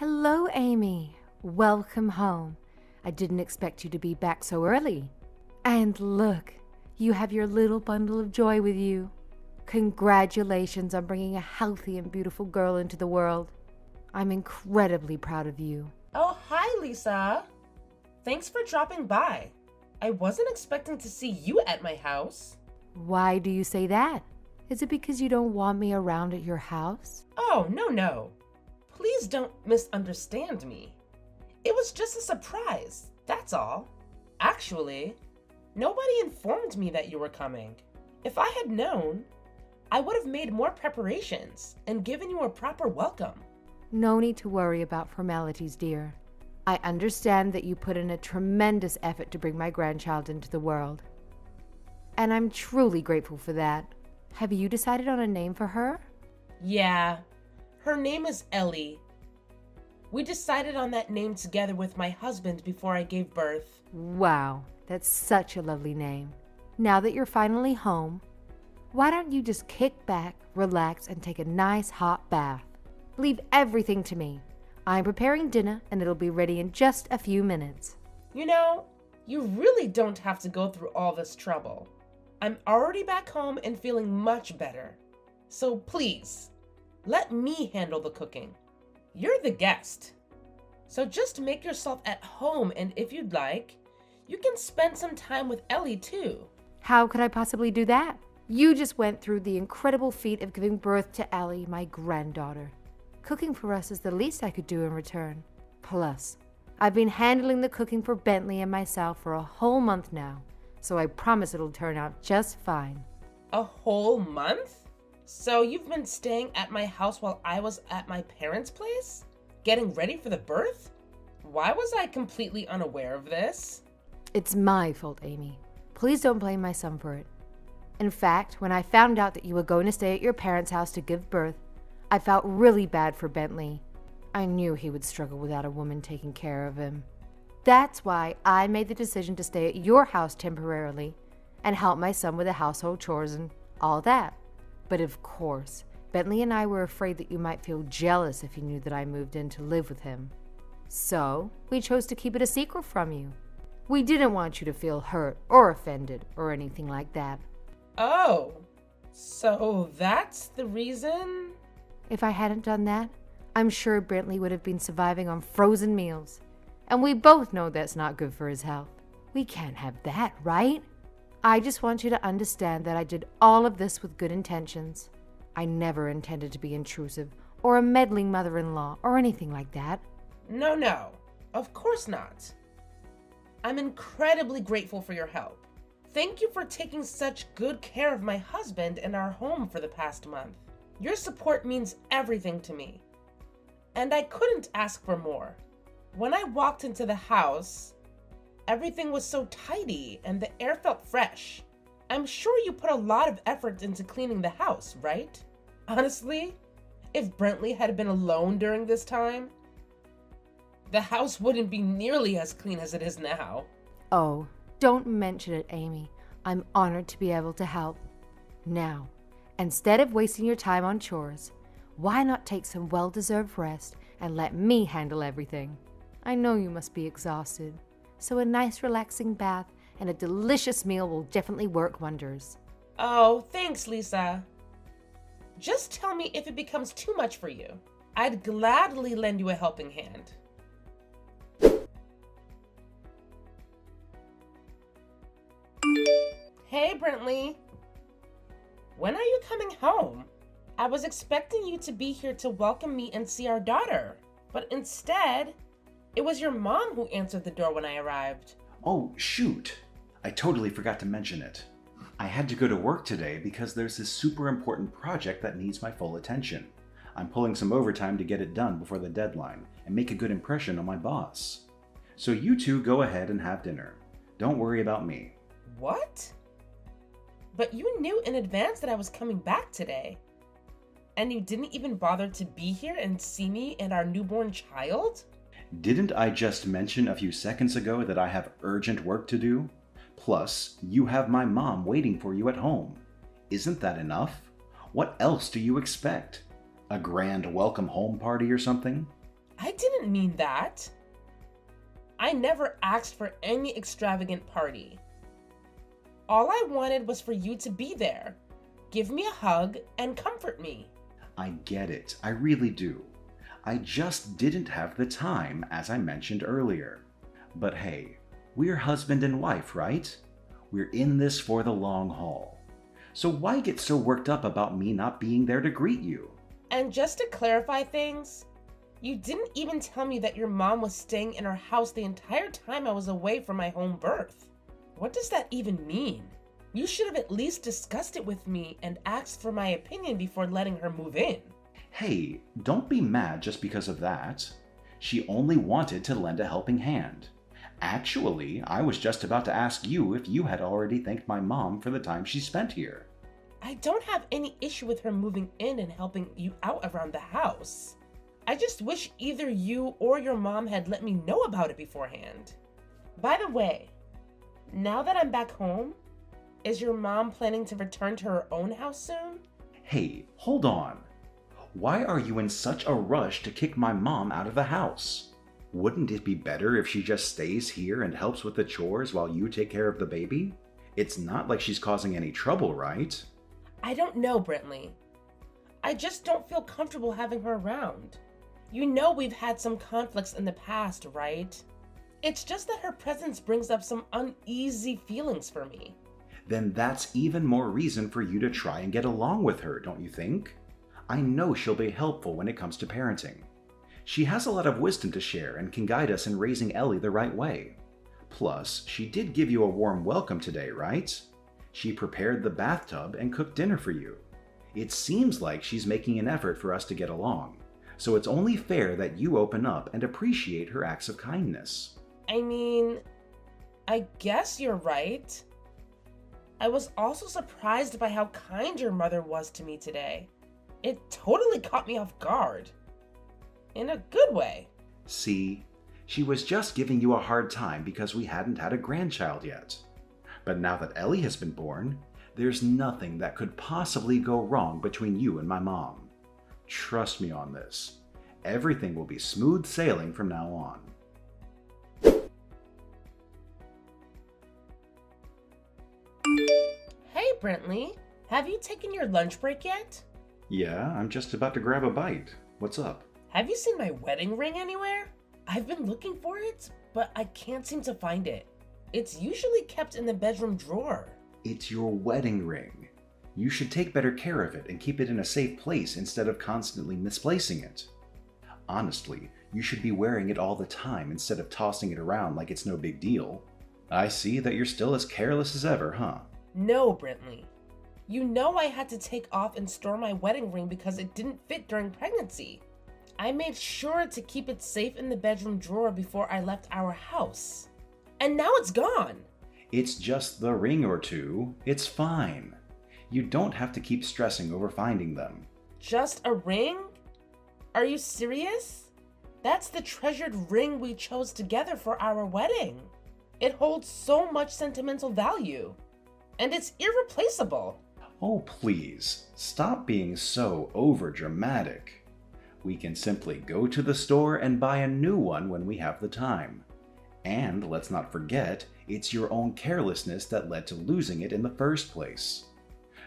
Hello, Amy. Welcome home. I didn't expect you to be back so early. And look, you have your little bundle of joy with you. Congratulations on bringing a healthy and beautiful girl into the world. I'm incredibly proud of you. Oh, hi, Lisa. Thanks for dropping by. I wasn't expecting to see you at my house. Why do you say that? Is it because you don't want me around at your house? Oh, no. Please don't misunderstand me. It was just a surprise, that's all. Actually, nobody informed me that you were coming. If I had known, I would have made more preparations and given you a proper welcome. No need to worry about formalities, dear. I understand that you put in a tremendous effort to bring my grandchild into the world. And I'm truly grateful for that. Have you decided on a name for her? Yeah, her name is Ellie. We decided on that name together with my husband before I gave birth. Wow, that's such a lovely name. Now that you're finally home, why don't you just kick back, relax, and take a nice hot bath? Leave everything to me. I'm preparing dinner and it'll be ready in just a few minutes. You know, you really don't have to go through all this trouble. I'm already back home and feeling much better. So please, let me handle the cooking. You're the guest. So just make yourself at home, and if you'd like, you can spend some time with Ellie too. How could I possibly do that? You just went through the incredible feat of giving birth to Ellie, my granddaughter. Cooking for us is the least I could do in return. Plus, I've been handling the cooking for Bentley and myself for a whole month now, so I promise it'll turn out just fine. A whole month? So you've been staying at my house while I was at my parents' place? Getting ready for the birth? Why was I completely unaware of this? It's my fault, Amy. Please don't blame my son for it. In fact, when I found out that you were going to stay at your parents' house to give birth, I felt really bad for Bentley. I knew he would struggle without a woman taking care of him. That's why I made the decision to stay at your house temporarily and help my son with the household chores and all that. But of course, Bentley and I were afraid that you might feel jealous if you knew that I moved in to live with him. So, we chose to keep it a secret from you. We didn't want you to feel hurt or offended or anything like that. Oh, so that's the reason? If I hadn't done that, I'm sure Bentley would have been surviving on frozen meals. And we both know that's not good for his health. We can't have that, right? I just want you to understand that I did all of this with good intentions. I never intended to be intrusive or a meddling mother-in-law or anything like that. No, of course not. I'm incredibly grateful for your help. Thank you for taking such good care of my husband and our home for the past month. Your support means everything to me. And I couldn't ask for more. When I walked into the house, everything was so tidy and the air felt fresh. I'm sure you put a lot of effort into cleaning the house, right? Honestly, if Bentley had been alone during this time, the house wouldn't be nearly as clean as it is now. Oh, don't mention it, Amy. I'm honored to be able to help. Now, instead of wasting your time on chores, why not take some well-deserved rest and let me handle everything? I know you must be exhausted, so a nice relaxing bath and a delicious meal will definitely work wonders. Oh, thanks, Lisa. Just tell me if it becomes too much for you. I'd gladly lend you a helping hand. Hey, Bentley. When are you coming home? I was expecting you to be here to welcome me and see our daughter, but instead, it was your mom who answered the door when I arrived. Oh, shoot. I totally forgot to mention it. I had to go to work today because there's this super important project that needs my full attention. I'm pulling some overtime to get it done before the deadline and make a good impression on my boss. So you two go ahead and have dinner. Don't worry about me. What? But you knew in advance that I was coming back today. And you didn't even bother to be here and see me and our newborn child? Didn't I just mention a few seconds ago that I have urgent work to do? Plus, you have my mom waiting for you at home. Isn't that enough? What else do you expect? A grand welcome home party or something? I didn't didn't mean that. I never asked for any extravagant party. All I wanted was for you to be there, give me a hug, and comfort me. I get it. I really do. I just didn't have the time, as I mentioned earlier. But hey, we're husband and wife, right? We're in this for the long haul. So why get so worked up about me not being there to greet you? And just to clarify things, you didn't even tell me that your mom was staying in our house the entire time I was away from my home birth. What does that even mean? You should have at least discussed it with me and asked for my opinion before letting her move in. Hey, don't be mad just because of that. She only wanted to lend a helping hand. Actually, I was just about to ask you if you had already thanked my mom for the time she spent here. I don't have any issue with her moving in and helping you out around the house. I just wish either you or your mom had let me know about it beforehand. By the way, now that I'm back home, is your mom planning to return to her own house soon? Hey, hold on. Why are you in such a rush to kick my mom out of the house? Wouldn't it be better if she just stays here and helps with the chores while you take care of the baby? It's not like she's causing any trouble, right? I don't know, Brentley. I just don't feel comfortable having her around. You know we've had some conflicts in the past, right? It's just that her presence brings up some uneasy feelings for me. Then that's even more reason for you to try and get along with her, don't you think? I know she'll be helpful when it comes to parenting. She has a lot of wisdom to share and can guide us in raising Ellie the right way. Plus, she did give you a warm welcome today, right? She prepared the bathtub and cooked dinner for you. It seems like she's making an effort for us to get along, so it's only fair that you open up and appreciate her acts of kindness. I mean, I guess you're right. I was also surprised by how kind your mother was to me today. It totally caught me off guard. In a good way. See, she was just giving you a hard time because we hadn't had a grandchild yet. But now that Ellie has been born, there's nothing that could possibly go wrong between you and my mom. Trust me on this. Everything will be smooth sailing from now on. Hey, Brentley. Have you taken your lunch break yet? Yeah, I'm just about to grab a bite. What's up? Have you seen my wedding ring anywhere? I've been looking for it, but I can't seem to find it. It's usually kept in the bedroom drawer. It's your wedding ring. You should take better care of it and keep it in a safe place instead of constantly misplacing it. Honestly, you should be wearing it all the time instead of tossing it around like it's no big deal. I see that you're still as careless as ever, huh? No, Brentley. You know I had to take off and store my wedding ring because it didn't fit during pregnancy. I made sure to keep it safe in the bedroom drawer before I left our house. And now it's gone. It's just the ring or two. It's fine. You don't have to keep stressing over finding them. Just a ring? Are you serious? That's the treasured ring we chose together for our wedding. It holds so much sentimental value. And it's irreplaceable. Oh, please, stop being so overdramatic. We can simply go to the store and buy a new one when we have the time. And let's not forget, it's your own carelessness that led to losing it in the first place.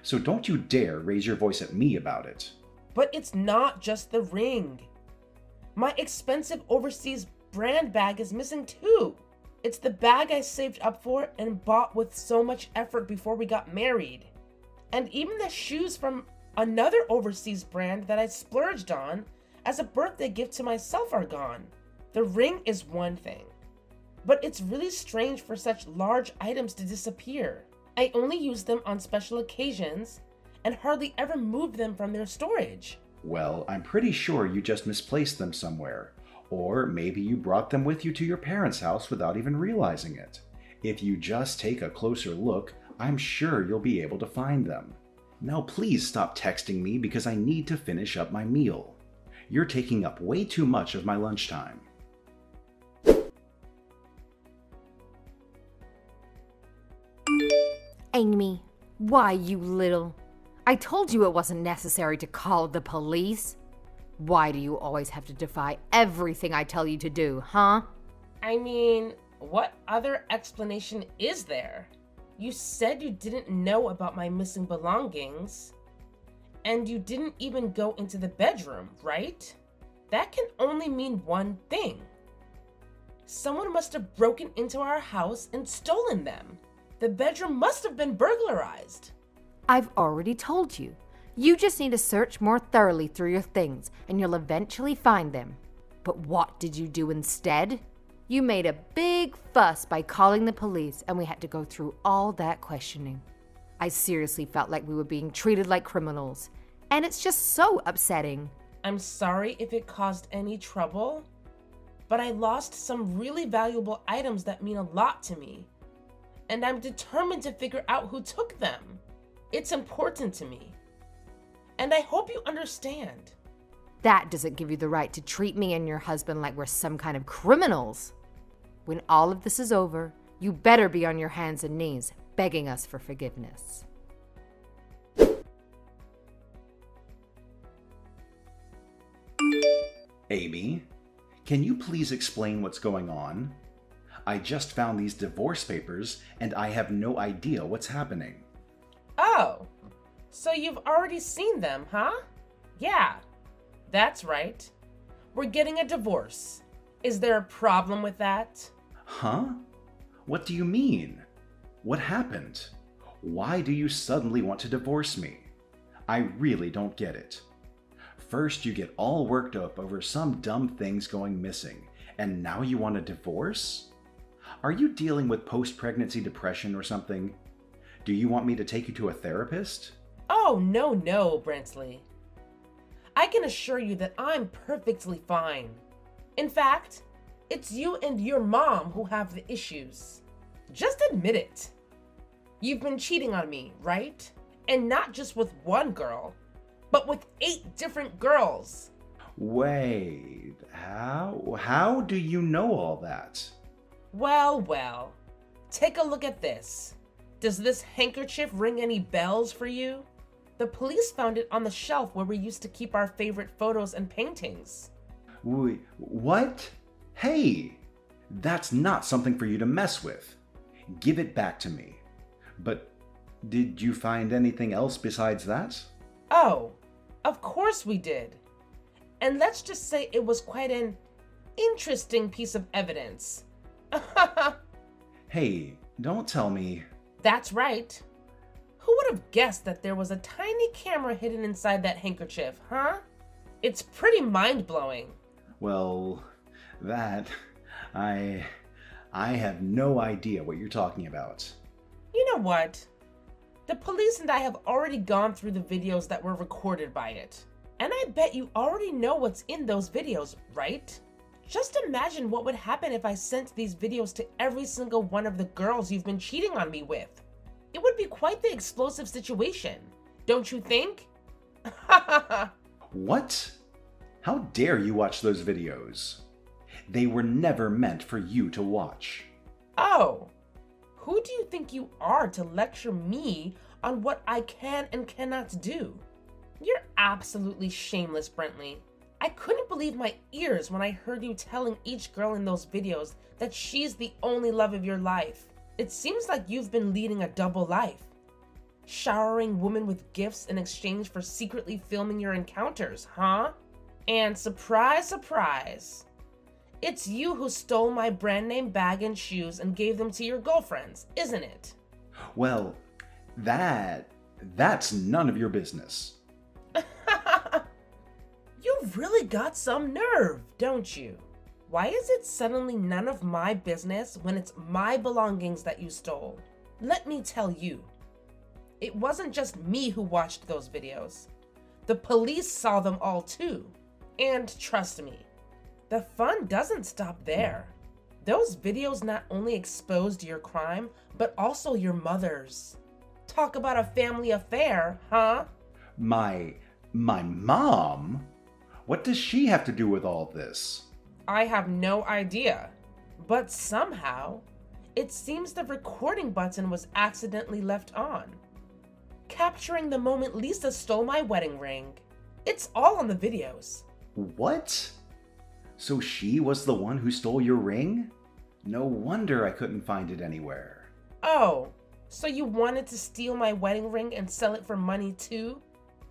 So don't you dare raise your voice at me about it. But it's not just the ring. My expensive overseas brand bag is missing too. It's the bag I saved up for and bought with so much effort before we got married. And even the shoes from another overseas brand that I splurged on as a birthday gift to myself are gone. The ring is one thing, but it's really strange for such large items to disappear. I only use them on special occasions and hardly ever move them from their storage. Well, I'm pretty sure you just misplaced them somewhere. Or maybe you brought them with you to your parents' house without even realizing it. If you just take a closer look, I'm sure you'll be able to find them. Now please stop texting me because I need to finish up my meal. You're taking up way too much of my lunchtime. Amy, why, you little... I told you it wasn't necessary to call the police. Why do you always have to defy everything I tell you to do, huh? I mean, what other explanation is there? You said you didn't know about my missing belongings, and you didn't even go into the bedroom, right? That can only mean one thing. Someone must have broken into our house and stolen them. The bedroom must have been burglarized. I've already told you. You just need to search more thoroughly through your things, and you'll eventually find them. But what did you do instead? You made a big fuss by calling the police, and we had to go through all that questioning. I seriously felt like we were being treated like criminals, and it's just so upsetting. I'm sorry if it caused any trouble, but I lost some really valuable items that mean a lot to me, and I'm determined to figure out who took them. It's important to me, and I hope you understand. That doesn't give you the right to treat me and your husband like we're some kind of criminals. When all of this is over, you better be on your hands and knees begging us for forgiveness. Amy, can you please explain what's going on? I just found these divorce papers and I have no idea what's happening. Oh, so you've already seen them, huh? Yeah, that's right. We're getting a divorce. Is there a problem with that? Huh? What do you mean? What happened? Why do you suddenly want to divorce me? I really don't get it. First, you get all worked up over some dumb things going missing, and now you want a divorce? Are you dealing with post-pregnancy depression or something? Do you want me to take you to a therapist? Oh, no, Brentley. I can assure you that I'm perfectly fine. In fact, it's you and your mom who have the issues. Just admit it. You've been cheating on me, right? And not just with one girl, but with 8 different girls. Wait, how do you know all that? Well, take a look at this. Does this handkerchief ring any bells for you? The police found it on the shelf where we used to keep our favorite photos and paintings. Wait, what? Hey, that's not something for you to mess with. Give it back to me. But did you find anything else besides that? Oh, of course we did. And let's just say it was quite an interesting piece of evidence. Hey, don't tell me. That's right. Who would have guessed that there was a tiny camera hidden inside that handkerchief, huh? It's pretty mind-blowing. Well, I have no idea what you're talking about. You know what? The police and I have already gone through the videos that were recorded by it. And I bet you already know what's in those videos, right? Just imagine what would happen if I sent these videos to every single one of the girls you've been cheating on me with. It would be quite the explosive situation, don't you think? What? How dare you watch those videos? They were never meant for you to watch. Oh, who do you think you are to lecture me on what I can and cannot do? You're absolutely shameless, Brentley. I couldn't believe my ears when I heard you telling each girl in those videos that she's the only love of your life. It seems like you've been leading a double life. Showering women with gifts in exchange for secretly filming your encounters, huh? And surprise, surprise, it's you who stole my brand name bag and shoes and gave them to your girlfriends, isn't it? Well, that's none of your business. You've really got some nerve, don't you? Why is it suddenly none of my business when it's my belongings that you stole? Let me tell you, it wasn't just me who watched those videos. The police saw them all too. And trust me, the fun doesn't stop there. Those videos not only exposed your crime, but also your mother's. Talk about a family affair, huh? My mom? What does she have to do with all this? I have no idea. But somehow, it seems the recording button was accidentally left on, capturing the moment Lisa stole my wedding ring. It's all on the videos. What? So she was the one who stole your ring? No wonder I couldn't find it anywhere. Oh, so you wanted to steal my wedding ring and sell it for money too?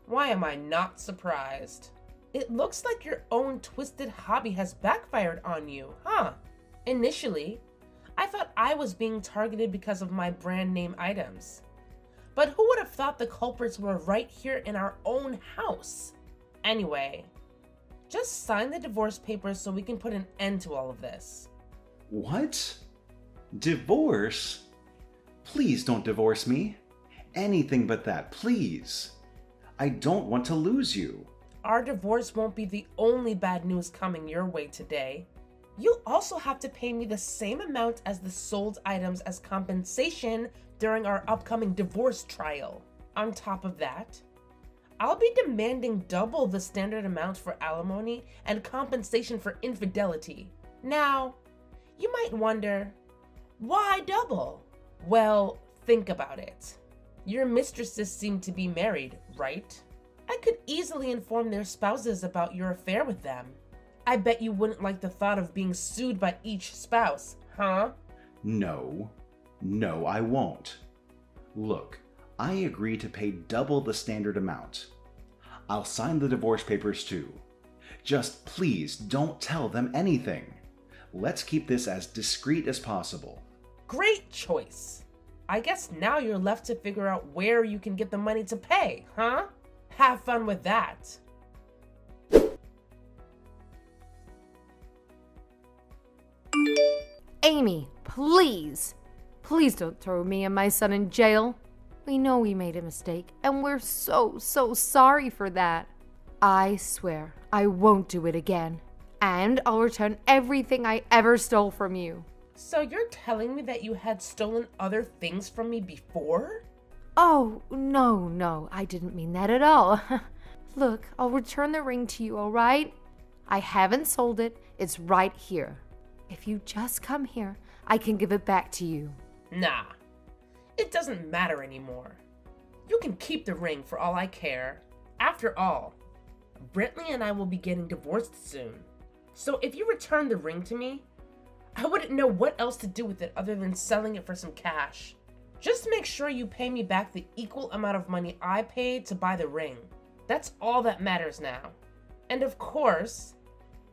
Why am I not surprised? It looks like your own twisted hobby has backfired on you, huh? Initially, I thought I was being targeted because of my brand name items. But who would have thought the culprits were right here in our own house? Anyway, just sign the divorce papers so we can put an end to all of this. What? Divorce? Please don't divorce me. Anything but that, please. I don't want to lose you. Our divorce won't be the only bad news coming your way today. You'll also have to pay me the same amount as the sold items as compensation during our upcoming divorce trial. On top of that, I'll be demanding double the standard amount for alimony and compensation for infidelity. Now, you might wonder, why double? Well, think about it. Your mistresses seem to be married, right? I could easily inform their spouses about your affair with them. I bet you wouldn't like the thought of being sued by each spouse, huh? No, I won't. Look, I agree to pay double the standard amount. I'll sign the divorce papers too. Just please don't tell them anything. Let's keep this as discreet as possible. Great choice. I guess now you're left to figure out where you can get the money to pay, huh? Have fun with that. Amy, please. Please don't throw me and my son in jail. We know we made a mistake, and we're so sorry for that. I swear I won't do it again. And I'll return everything I ever stole from you. So you're telling me that you had stolen other things from me before? Oh, no, I didn't mean that at all. Look, I'll return the ring to you, all right? I haven't sold it. It's right here. If you just come here, I can give it back to you. Nah, it doesn't matter anymore. You can keep the ring for all I care. After all, Brentley and I will be getting divorced soon. So if you return the ring to me, I wouldn't know what else to do with it other than selling it for some cash. Just make sure you pay me back the equal amount of money I paid to buy the ring. That's all that matters now. And of course,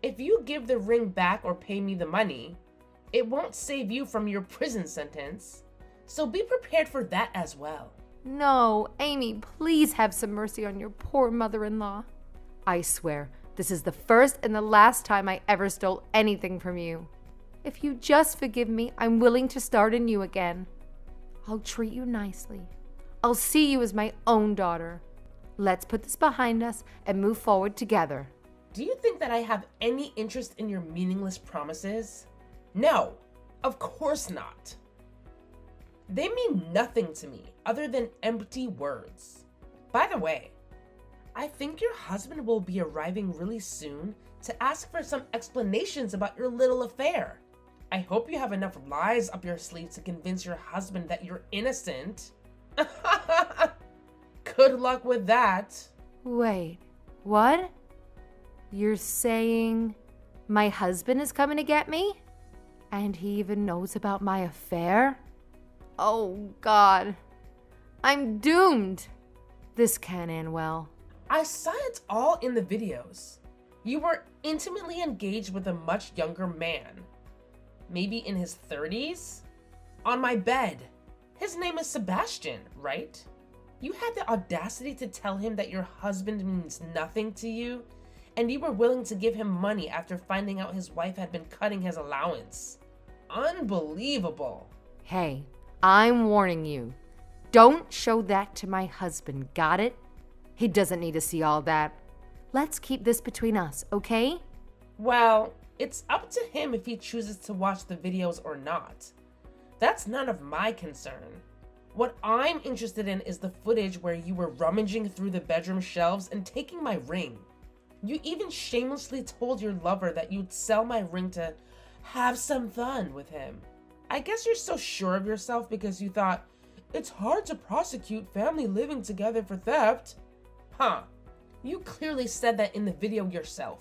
if you give the ring back or pay me the money, it won't save you from your prison sentence. So be prepared for that as well. No, Amy, please have some mercy on your poor mother-in-law. I swear, this is the first and the last time I ever stole anything from you. If you just forgive me, I'm willing to start anew again. I'll treat you nicely. I'll see you as my own daughter. Let's put this behind us and move forward together. Do you think that I have any interest in your meaningless promises? No, of course not. They mean nothing to me other than empty words. By the way, I think your husband will be arriving really soon to ask for some explanations about your little affair. I hope you have enough lies up your sleeve to convince your husband that you're innocent. Good luck with that. Wait, what? You're saying my husband is coming to get me? And he even knows about my affair? Oh, God. I'm doomed. This can't end well. I saw it all in the videos. You were intimately engaged with a much younger man. Maybe in his 30s? On my bed. His name is Sebastian, right? You had the audacity to tell him that your husband means nothing to you, and you were willing to give him money after finding out his wife had been cutting his allowance. Unbelievable. Hey, I'm warning you. Don't show that to my husband, got it? He doesn't need to see all that. Let's keep this between us, okay? Well, it's up to him if he chooses to watch the videos or not. That's none of my concern. What I'm interested in is the footage where you were rummaging through the bedroom shelves and taking my ring. You even shamelessly told your lover that you'd sell my ring to have some fun with him. I guess you're so sure of yourself because you thought, it's hard to prosecute family living together for theft. Huh. You clearly said that in the video yourself.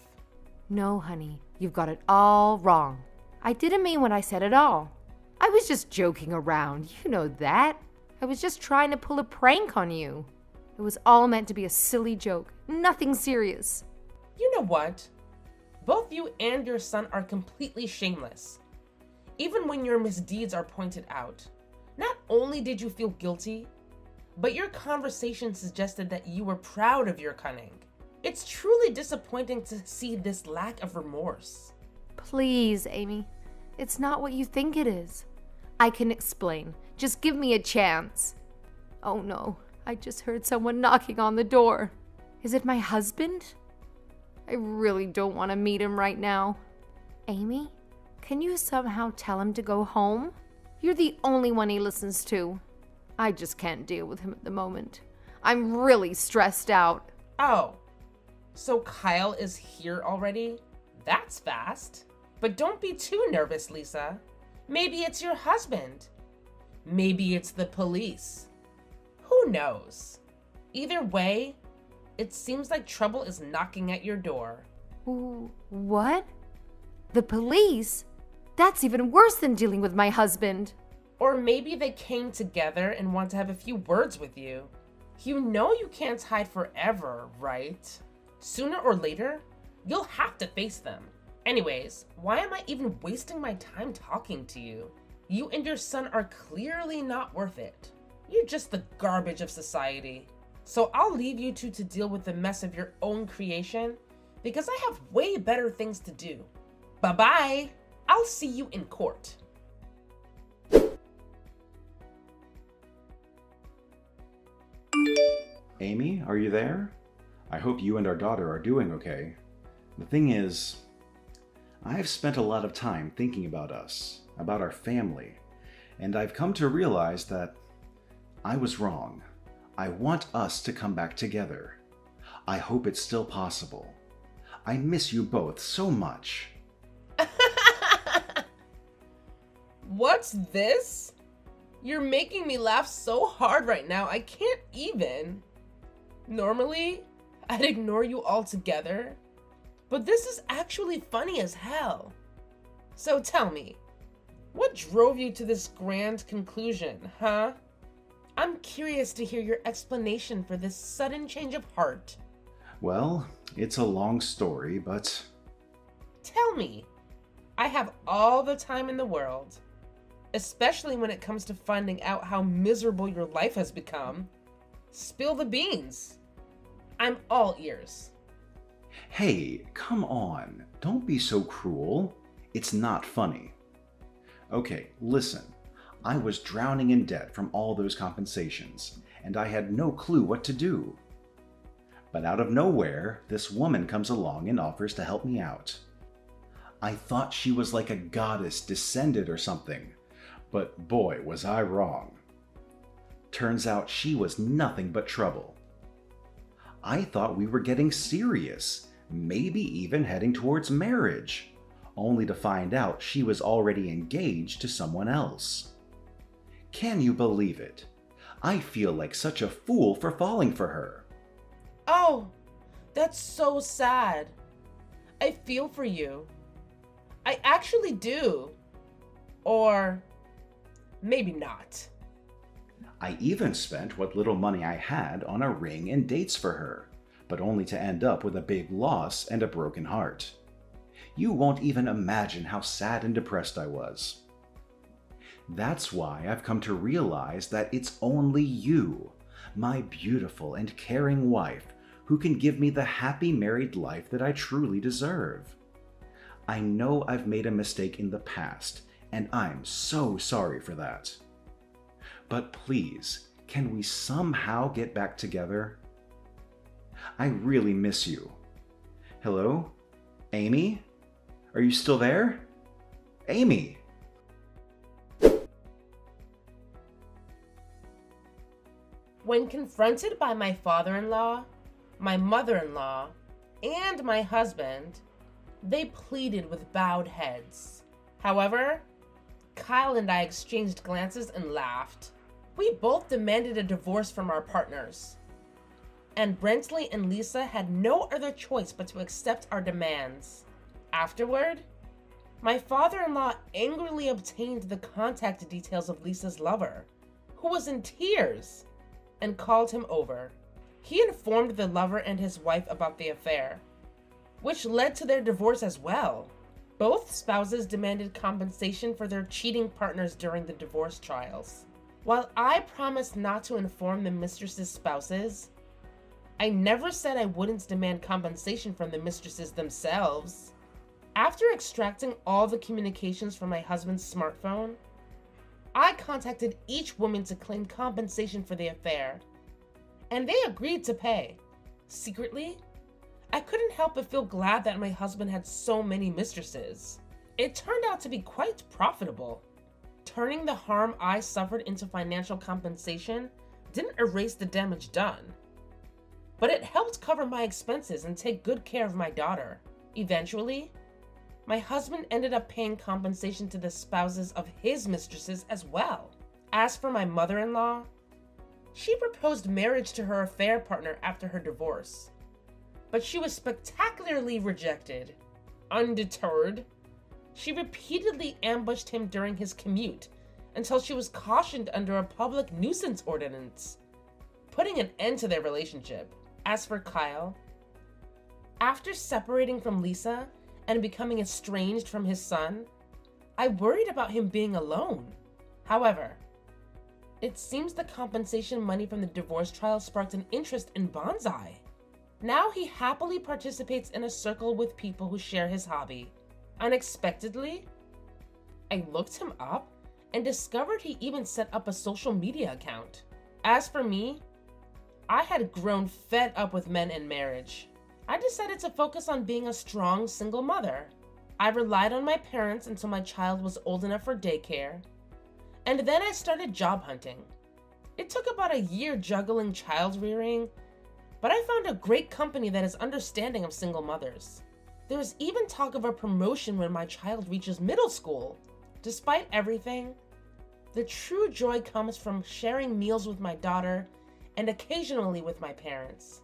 No, honey, you've got it all wrong. I didn't mean what I said at all. I was just joking around, you know that. I was just trying to pull a prank on you. It was all meant to be a silly joke, nothing serious. You know what? Both you and your son are completely shameless. Even when your misdeeds are pointed out, not only did you feel guilty, but your conversation suggested that you were proud of your cunning. It's truly disappointing to see this lack of remorse. Please, Amy, it's not what you think it is. I can explain. Just give me a chance. Oh no, I just heard someone knocking on the door. Is it my husband? I really don't want to meet him right now. Amy, can you somehow tell him to go home? You're the only one he listens to. I just can't deal with him at the moment. I'm really stressed out. Oh, so Kyle is here already? That's fast. But don't be too nervous, Lisa. Maybe it's your husband. Maybe it's the police. Who knows? Either way, it seems like trouble is knocking at your door. What? The police? That's even worse than dealing with my husband. Or maybe they came together and want to have a few words with you. You know you can't hide forever, right? Sooner or later, you'll have to face them. Anyways, why am I even wasting my time talking to you? You and your son are clearly not worth it. You're just the garbage of society. So I'll leave you two to deal with the mess of your own creation because I have way better things to do. Bye-bye. I'll see you in court. Amy, are you there? I hope you and our daughter are doing okay. The thing is, I've spent a lot of time thinking about us, about our family, and I've come to realize that I was wrong. I want us to come back together. I hope it's still possible. I miss you both so much. What's this? You're making me laugh so hard right now, I can't even. Normally, I'd ignore you altogether, but this is actually funny as hell. So tell me, what drove you to this grand conclusion, huh? I'm curious to hear your explanation for this sudden change of heart. Well, it's a long story, but... Tell me. I have all the time in the world. Especially when it comes to finding out how miserable your life has become. Spill the beans. I'm all ears. Hey, come on. Don't be so cruel. It's not funny. Okay, listen. I was drowning in debt from all those compensations, and I had no clue what to do. But out of nowhere, this woman comes along and offers to help me out. I thought she was like a goddess descended or something, but boy, was I wrong. Turns out she was nothing but trouble. I thought we were getting serious, maybe even heading towards marriage, only to find out she was already engaged to someone else. Can you believe it? I feel like such a fool for falling for her. Oh, that's so sad. I feel for you. I actually do. Or maybe not. I even spent what little money I had on a ring and dates for her, but only to end up with a big loss and a broken heart. You won't even imagine how sad and depressed I was. That's why I've come to realize that it's only you, my beautiful and caring wife, who can give me the happy married life that I truly deserve. I know I've made a mistake in the past, and I'm so sorry for that. But please, can we somehow get back together? I really miss you. Hello? Amy? Are you still there? Amy! When confronted by my father-in-law, my mother-in-law, and my husband, they pleaded with bowed heads. However, Kyle and I exchanged glances and laughed. We both demanded a divorce from our partners, and Brentley and Lisa had no other choice but to accept our demands. Afterward, my father-in-law angrily obtained the contact details of Lisa's lover, who was in tears, and called him over. He informed the lover and his wife about the affair, which led to their divorce as well. Both spouses demanded compensation for their cheating partners during the divorce trials. While I promised not to inform the mistress's spouses, I never said I wouldn't demand compensation from the mistresses themselves. After extracting all the communications from my husband's smartphone, I contacted each woman to claim compensation for the affair, and they agreed to pay. Secretly, I couldn't help but feel glad that my husband had so many mistresses. It turned out to be quite profitable. Turning the harm I suffered into financial compensation didn't erase the damage done, but it helped cover my expenses and take good care of my daughter. Eventually, my husband ended up paying compensation to the spouses of his mistresses as well. As for my mother-in-law, she proposed marriage to her affair partner after her divorce, but she was spectacularly rejected. Undeterred, she repeatedly ambushed him during his commute until she was cautioned under a public nuisance ordinance, putting an end to their relationship. As for Kyle, after separating from Lisa and becoming estranged from his son, I worried about him being alone. However, it seems the compensation money from the divorce trial sparked an interest in bonsai. Now he happily participates in a circle with people who share his hobby. Unexpectedly, I looked him up and discovered he even set up a social media account. As for me, I had grown fed up with men and marriage. I decided to focus on being a strong single mother. I relied on my parents until my child was old enough for daycare, and then I started job hunting. It took about a year juggling child rearing, but I found a great company that is understanding of single mothers. There's even talk of a promotion when my child reaches middle school. Despite everything, the true joy comes from sharing meals with my daughter and occasionally with my parents.